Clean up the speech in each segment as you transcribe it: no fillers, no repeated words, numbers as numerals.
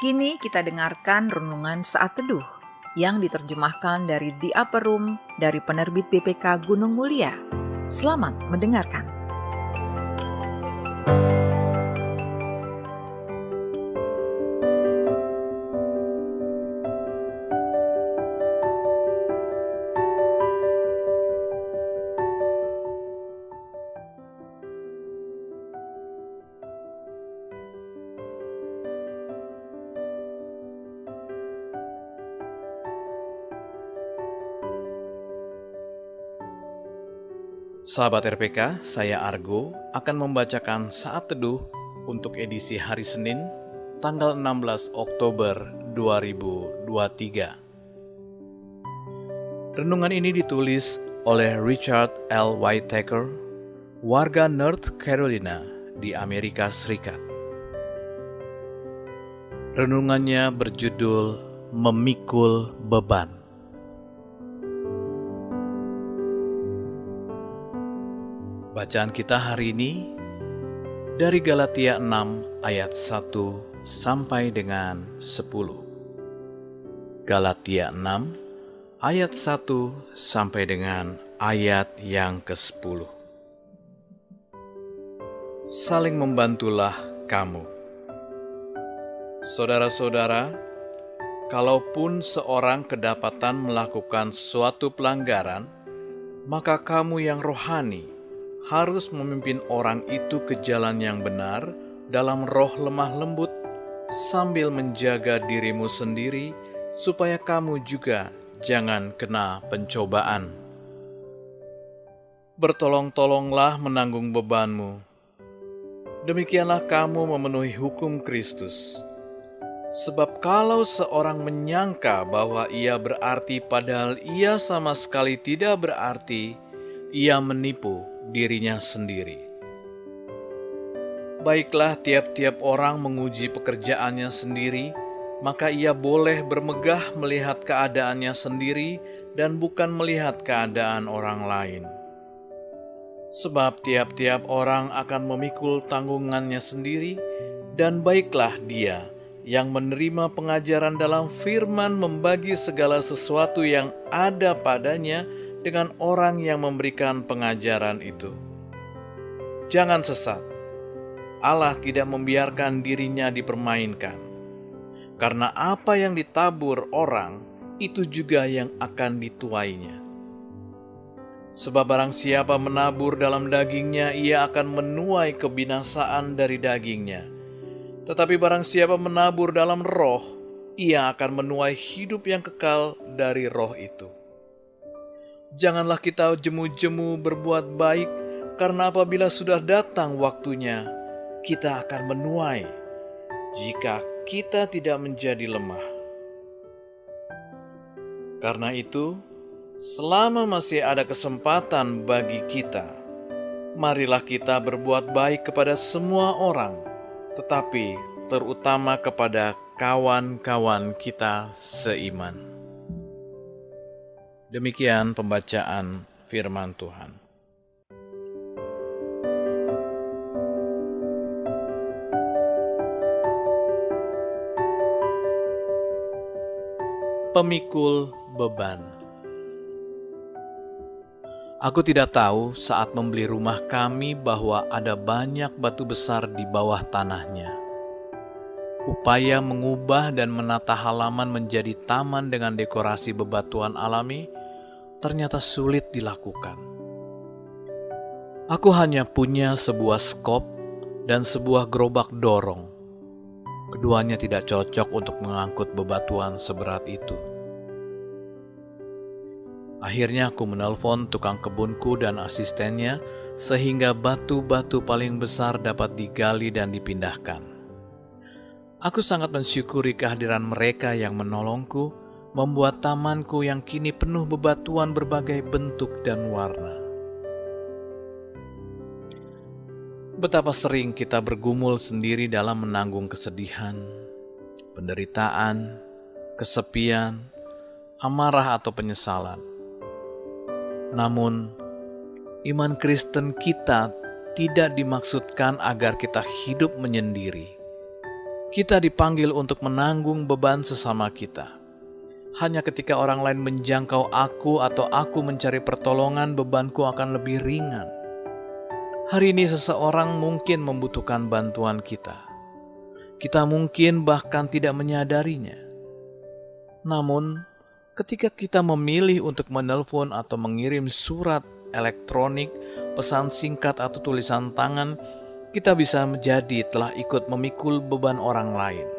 Kini kita dengarkan renungan saat teduh yang diterjemahkan dari The Upper Room dari penerbit BPK Gunung Mulia. Selamat mendengarkan. Sahabat RPK, saya Argo akan membacakan Saat Teduh untuk edisi hari Senin, tanggal 16 Oktober 2023. Renungan ini ditulis oleh Richard L. Whitaker, warga North Carolina di Amerika Serikat. Renungannya berjudul Memikul Beban. Bacaan kita hari ini dari Galatia 6 ayat 1 sampai dengan 10. Galatia 6 ayat 1 sampai dengan ayat yang ke-10. Saling membantulah kamu. Saudara-saudara, kalaupun seorang kedapatan melakukan suatu pelanggaran, maka kamu yang rohani harus memimpin orang itu ke jalan yang benar dalam roh lemah lembut, sambil menjaga dirimu sendiri, supaya kamu juga jangan kena pencobaan. Bertolong-tolonglah menanggung bebanmu. Demikianlah kamu memenuhi hukum Kristus. Sebab kalau seorang menyangka bahwa ia berarti padahal ia sama sekali tidak berarti, ia menipu dirinya sendiri. Baiklah, tiap-tiap orang menguji pekerjaannya sendiri, maka ia boleh bermegah melihat keadaannya sendiri dan bukan melihat keadaan orang lain. Sebab tiap-tiap orang akan memikul tanggungannya sendiri, dan baiklah dia yang menerima pengajaran dalam firman membagi segala sesuatu yang ada padanya dengan orang yang memberikan pengajaran itu. Jangan sesat. Allah tidak membiarkan dirinya dipermainkan. Karena apa yang ditabur orang, itu juga yang akan dituainya. Sebab barang siapa menabur dalam dagingnya, ia akan menuai kebinasaan dari dagingnya. Tetapi barang siapa menabur dalam roh, ia akan menuai hidup yang kekal dari roh itu. Janganlah kita jemu-jemu berbuat baik, karena apabila sudah datang waktunya, kita akan menuai jika kita tidak menjadi lemah. Karena itu, selama masih ada kesempatan bagi kita, marilah kita berbuat baik kepada semua orang, tetapi terutama kepada kawan-kawan kita seiman. Demikian pembacaan firman Tuhan. Pemikul beban. Aku tidak tahu saat membeli rumah kami bahwa ada banyak batu besar di bawah tanahnya. Upaya mengubah dan menata halaman menjadi taman dengan dekorasi bebatuan alami ternyata sulit dilakukan. Aku hanya punya sebuah skop dan sebuah gerobak dorong. Keduanya tidak cocok untuk mengangkut bebatuan seberat itu. Akhirnya aku menelpon tukang kebunku dan asistennya sehingga batu-batu paling besar dapat digali dan dipindahkan. Aku sangat mensyukuri kehadiran mereka yang menolongku, membuat tamanku yang kini penuh bebatuan berbagai bentuk dan warna. Betapa sering kita bergumul sendiri dalam menanggung kesedihan, penderitaan, kesepian, amarah atau penyesalan. Namun, iman Kristen kita tidak dimaksudkan agar kita hidup menyendiri. Kita dipanggil untuk menanggung beban sesama kita. Hanya ketika orang lain menjangkau aku atau aku mencari pertolongan, bebanku akan lebih ringan. Hari ini seseorang mungkin membutuhkan bantuan kita. Kita mungkin bahkan tidak menyadarinya. Namun, ketika kita memilih untuk menelpon atau mengirim surat elektronik, pesan singkat atau tulisan tangan, kita bisa menjadi telah ikut memikul beban orang lain.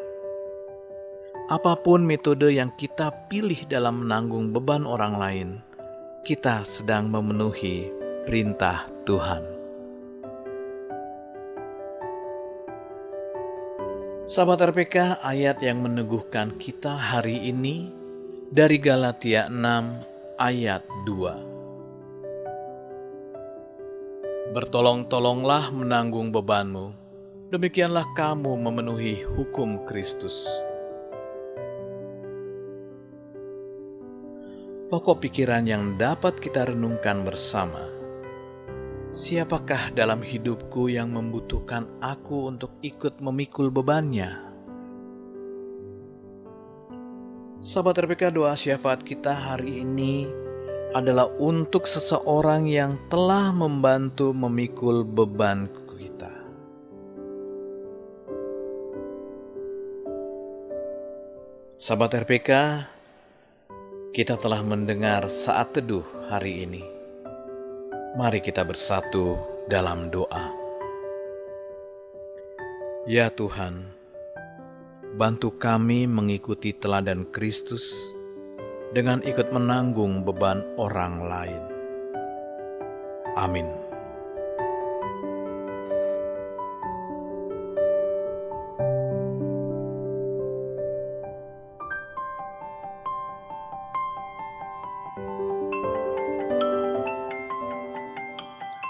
Apapun metode yang kita pilih dalam menanggung beban orang lain, kita sedang memenuhi perintah Tuhan. Sahabat RPK, ayat yang meneguhkan kita hari ini dari Galatia 6 ayat 2. Bertolong-tolonglah menanggung bebanmu, demikianlah kamu memenuhi hukum Kristus. Pokok pikiran yang dapat kita renungkan bersama. Siapakah dalam hidupku yang membutuhkan aku untuk ikut memikul bebannya? Sahabat RPK, doa syafaat kita hari ini adalah untuk seseorang yang telah membantu memikul beban kita. Sahabat RPK, kita telah mendengar saat teduh hari ini. Mari kita bersatu dalam doa. Ya Tuhan, bantu kami mengikuti teladan Kristus dengan ikut menanggung beban orang lain. Amin.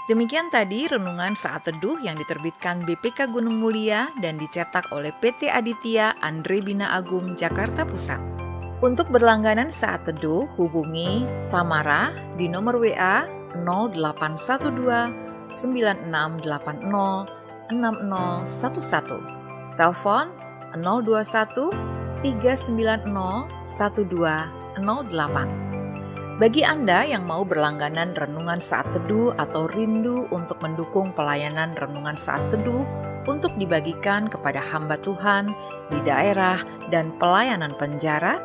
Demikian tadi renungan saat teduh yang diterbitkan BPK Gunung Mulia dan dicetak oleh PT Aditya Andre Bina Agung Jakarta Pusat. Untuk berlangganan saat teduh, hubungi Tamara di nomor WA 0812 9680 6011, telepon 021 390 1208. Bagi Anda yang mau berlangganan renungan saat teduh atau rindu untuk mendukung pelayanan renungan saat teduh untuk dibagikan kepada hamba Tuhan di daerah dan pelayanan penjara,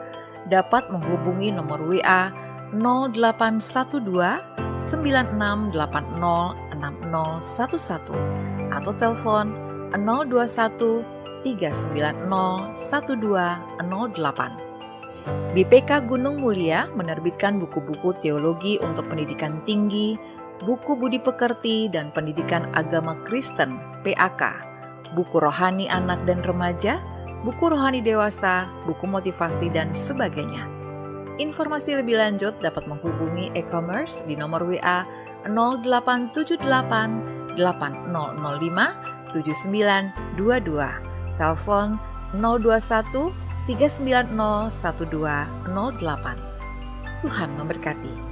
dapat menghubungi nomor WA 0812 9680 6011 atau telepon 021 390 1208. BPK Gunung Mulia menerbitkan buku-buku teologi untuk pendidikan tinggi, buku budi pekerti dan pendidikan agama Kristen (PAK), buku rohani anak dan remaja, buku rohani dewasa, buku motivasi dan sebagainya. Informasi lebih lanjut dapat menghubungi e-commerce di nomor WA 0878 8005 7922, telepon 021 390 1208. Tuhan memberkati.